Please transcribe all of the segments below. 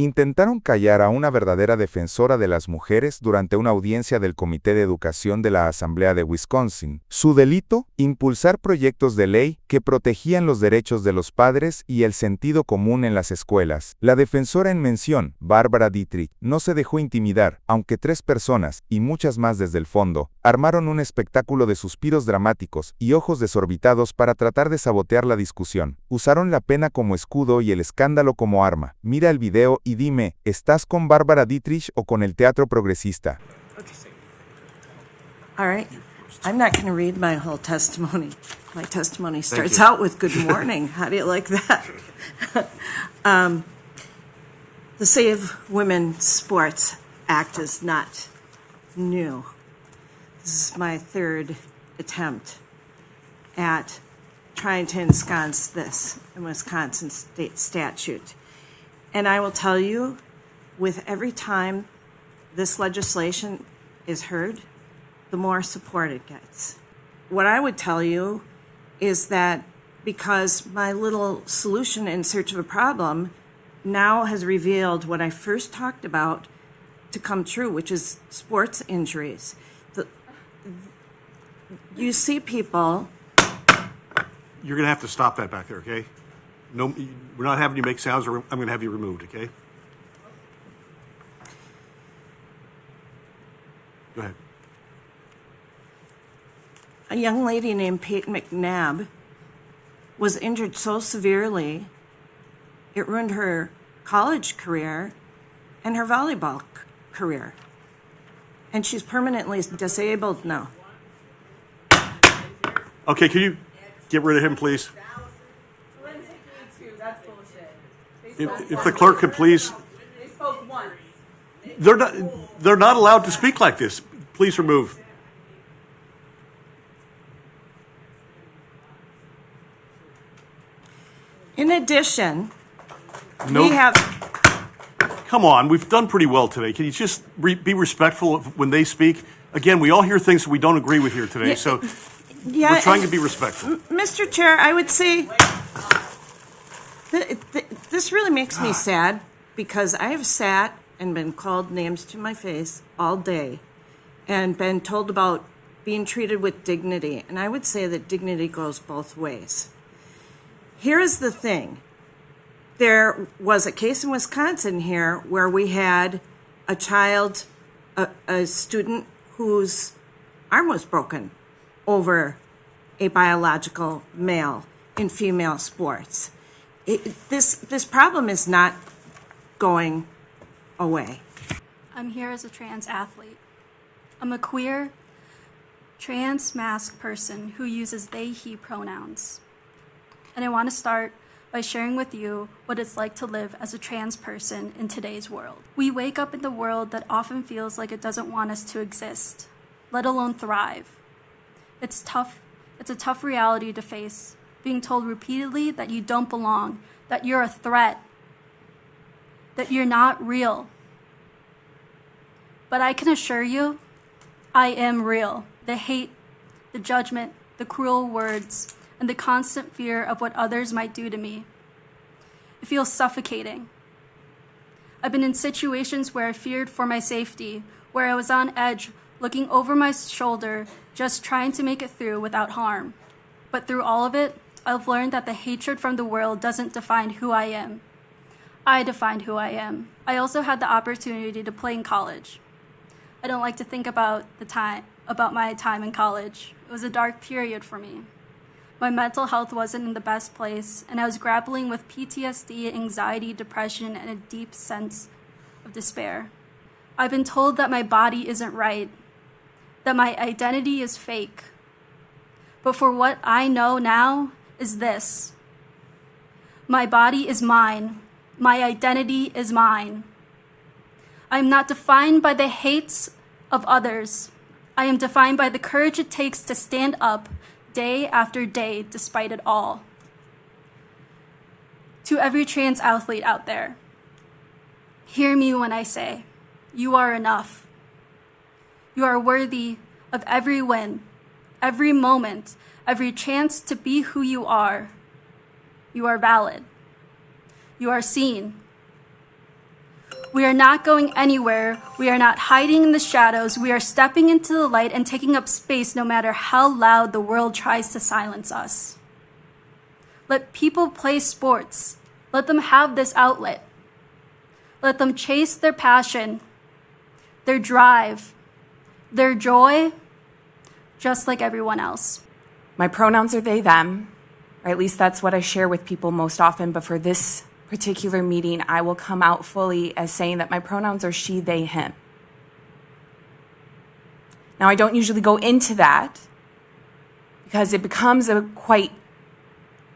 Intentaron callar a una verdadera defensora de las mujeres durante una audiencia del Comité de Educación de la Asamblea de Wisconsin. Su delito, impulsar proyectos de ley que protegían los derechos de los padres y el sentido común en las escuelas. La defensora en mención, Barbara Dietrich, no se dejó intimidar, aunque 3 personas, y muchas más desde el fondo, armaron un espectáculo de suspiros dramáticos y ojos desorbitados para tratar de sabotear la discusión. Usaron la pena como escudo y el escándalo como arma. Mira el video y dime, ¿estás con Barbara Dietrich o con el teatro progresista? All right. I'm not going to read my whole testimony. My testimony starts out with good morning. How do you like that? The Save Women Sports Act is not new. This is my 3rd attempt at trying to ensconce this in Wisconsin state statute. And I will tell you, with every time this legislation is heard, the more support it gets. What I would tell you is that because my little solution in search of a problem now has revealed what I first talked about to come true, which is sports injuries. You see people... You're going to have to stop that back there, okay? No, we're not having you make sounds, or I'm going to have you removed, okay? Go ahead. A young lady named Peyton McNabb was injured so severely, it ruined her college career and her volleyball career. And she's permanently disabled now. Okay, can you get rid of him, please? If the clerk could please. They spoke once. They're not allowed to speak like this. Please remove. In addition, No. we have... Come on, we've done pretty well today. Can you just be respectful of when they speak? Again, we all hear things we don't agree with here today, so Yeah, we're trying to be respectful. Mr. Chair, I would say this really makes me sad because I have sat and been called names to my face all day and been told about being treated with dignity. And I would say that dignity goes both ways. Here is the thing. There was a case in Wisconsin here where we had a child, a student whose arm was broken over a biological male in female sports. This problem is not going away. I'm here as a trans athlete. I'm a queer, trans masked person who uses they, he pronouns. And I want to start by sharing with you what it's like to live as a trans person in today's world. We wake up in the world that often feels like it doesn't want us to exist, let alone thrive. It's tough. It's a tough reality to face, being told repeatedly that you don't belong, that you're a threat, that you're not real. But I can assure you, I am real. The hate, the judgment, the cruel words, and the constant fear of what others might do to me. It feels suffocating. I've been in situations where I feared for my safety, where I was on edge, looking over my shoulder, just trying to make it through without harm. But through all of it, I've learned that the hatred from the world doesn't define who I am. I defined who I am. I also had the opportunity to play in college. I don't like to think about my time in college. It was a dark period for me. My mental health wasn't in the best place, and I was grappling with PTSD, anxiety, depression, and a deep sense of despair. I've been told that my body isn't right, that my identity is fake. But for what I know now is this: my body is mine. My identity is mine. I am not defined by the hates of others. I am defined by the courage it takes to stand up day after day despite it all. To every trans athlete out there, hear me when I say, you are enough. You are worthy of every win, every moment, every chance to be who you are. You are valid. You are seen. We are not going anywhere. We are not hiding in the shadows. We are stepping into the light and taking up space no matter how loud the world tries to silence us. Let people play sports. Let them have this outlet. Let them chase their passion, their drive, their joy, just like everyone else. My pronouns are they, them, or at least that's what I share with people most often, but for this particular meeting, I will come out fully as saying that my pronouns are she, they, him. Now, I don't usually go into that because it becomes a quite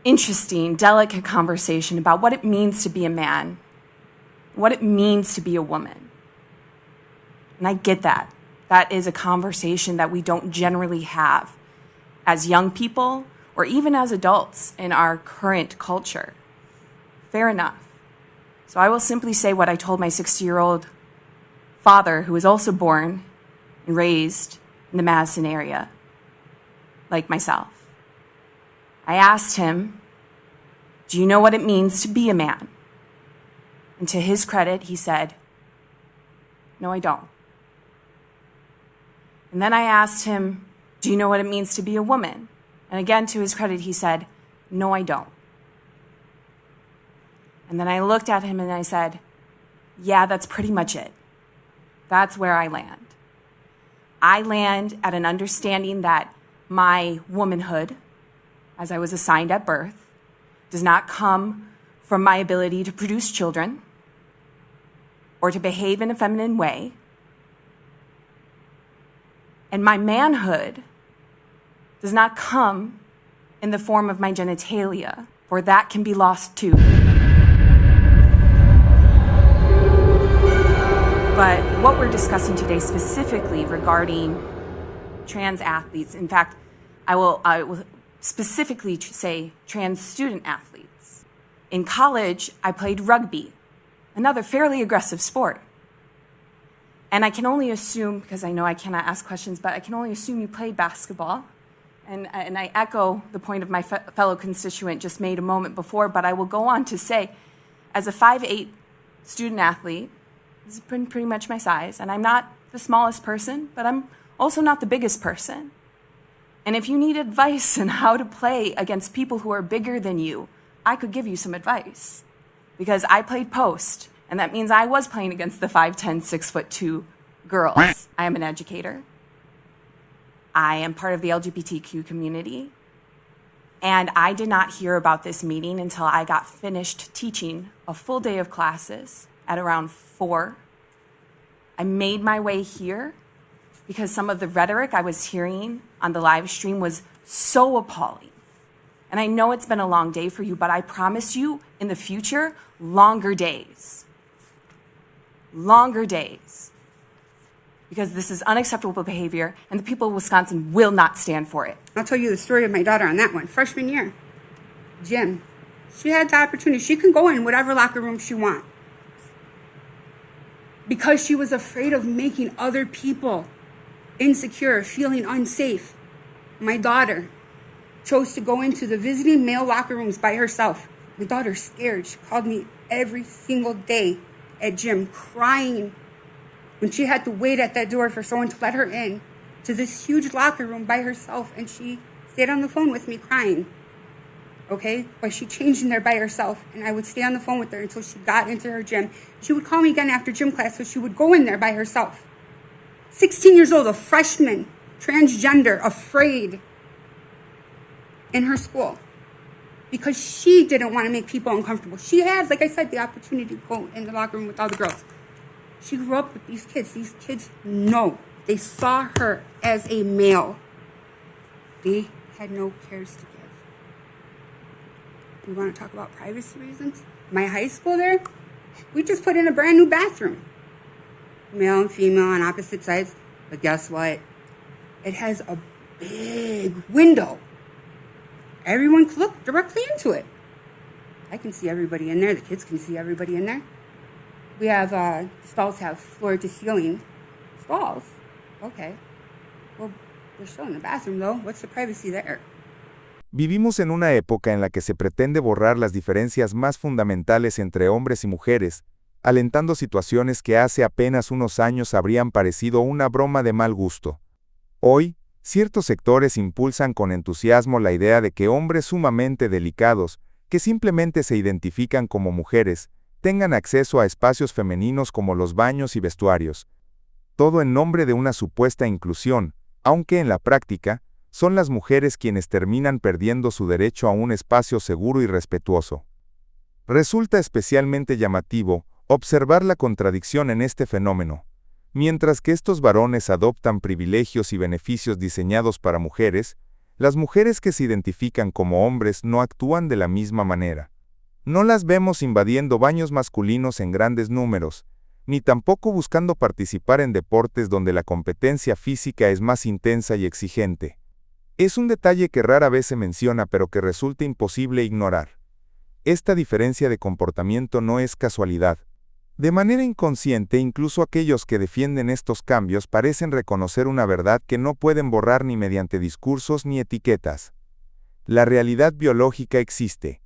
interesting, delicate conversation about what it means to be a man, what it means to be a woman. And I get that. That is a conversation that we don't generally have as young people or even as adults in our current culture. Fair enough. So I will simply say what I told my 60-year-old father, who was also born and raised in the Madison area, like myself. I asked him, do you know what it means to be a man? And to his credit, he said, no, I don't. And then I asked him, do you know what it means to be a woman? And again, to his credit, he said, no, I don't. And then I looked at him and I said, yeah, that's pretty much it. That's where I land. I land at an understanding that my womanhood, as I was assigned at birth, does not come from my ability to produce children or to behave in a feminine way. And my manhood does not come in the form of my genitalia, for that can be lost too. But what we're discussing today specifically regarding trans athletes, in fact, I will specifically say trans student athletes. In college, I played rugby, another fairly aggressive sport. And I can only assume, because I know I cannot ask questions, but I can only assume you played basketball. And I echo the point of my fellow constituent just made a moment before, but I will go on to say, as a 5'8" student athlete, this is pretty much my size, and I'm not the smallest person, but I'm also not the biggest person. And if you need advice on how to play against people who are bigger than you, I could give you some advice. Because I played post, and that means I was playing against the 5'10", 6'2" girls. I am an educator. I am part of the LGBTQ community. And I did not hear about this meeting until I got finished teaching a full day of classes at around 4. I made my way here because some of the rhetoric I was hearing on the live stream was so appalling. And I know it's been a long day for you, but I promise you, in the future, longer days. Longer days. Because this is unacceptable behavior, and the people of Wisconsin will not stand for it. I'll tell you the story of my daughter on that one. Freshman year, gym. She had the opportunity. She can go in whatever locker room she wants. Because she was afraid of making other people insecure, feeling unsafe. My daughter chose to go into the visiting male locker rooms by herself. My daughter's scared. She called me every single day at gym crying when she had to wait at that door for someone to let her in to this huge locker room by herself, and she stayed on the phone with me crying. Okay? But she changed in there by herself, and I would stay on the phone with her until she got into her gym. She would call me again after gym class, so she would go in there by herself. 16 years old, a freshman, transgender, afraid in her school because she didn't want to make people uncomfortable. She has, like I said, the opportunity to go in the locker room with all the girls. She grew up with these kids. These kids know. They saw her as a male. They had no cares to give. We want to talk about privacy reasons? My high school there, we just put in a brand new bathroom. Male and female on opposite sides. But guess what? It has a big window. Everyone can look directly into it. I can see everybody in there. The kids can see everybody in there. We have, stalls have floor-to-ceiling stalls. Okay. Well, they're still in the bathroom, though. What's the privacy there? Vivimos en una época en la que se pretende borrar las diferencias más fundamentales entre hombres y mujeres, alentando situaciones que hace apenas unos años habrían parecido una broma de mal gusto. Hoy, ciertos sectores impulsan con entusiasmo la idea de que hombres sumamente delicados, que simplemente se identifican como mujeres, tengan acceso a espacios femeninos como los baños y vestuarios. Todo en nombre de una supuesta inclusión, aunque en la práctica, son las mujeres quienes terminan perdiendo su derecho a un espacio seguro y respetuoso. Resulta especialmente llamativo observar la contradicción en este fenómeno. Mientras que estos varones adoptan privilegios y beneficios diseñados para mujeres, las mujeres que se identifican como hombres no actúan de la misma manera. No las vemos invadiendo baños masculinos en grandes números, ni tampoco buscando participar en deportes donde la competencia física es más intensa y exigente. Es un detalle que rara vez se menciona pero que resulta imposible ignorar. Esta diferencia de comportamiento no es casualidad. De manera inconsciente, incluso aquellos que defienden estos cambios parecen reconocer una verdad que no pueden borrar ni mediante discursos ni etiquetas. La realidad biológica existe.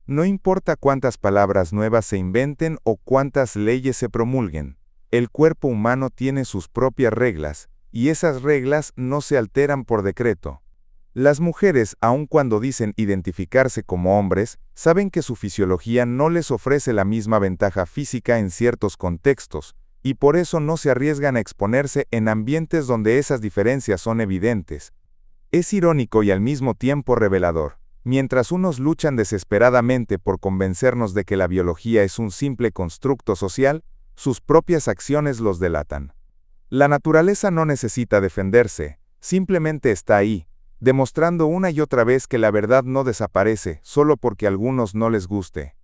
No importa cuántas palabras nuevas se inventen o cuántas leyes se promulguen, el cuerpo humano tiene sus propias reglas, y esas reglas no se alteran por decreto. Las mujeres, aun cuando dicen identificarse como hombres, saben que su fisiología no les ofrece la misma ventaja física en ciertos contextos, y por eso no se arriesgan a exponerse en ambientes donde esas diferencias son evidentes. Es irónico y al mismo tiempo revelador. Mientras unos luchan desesperadamente por convencernos de que la biología es un simple constructo social, sus propias acciones los delatan. La naturaleza no necesita defenderse, simplemente está ahí, demostrando una y otra vez que la verdad no desaparece solo porque a algunos no les guste.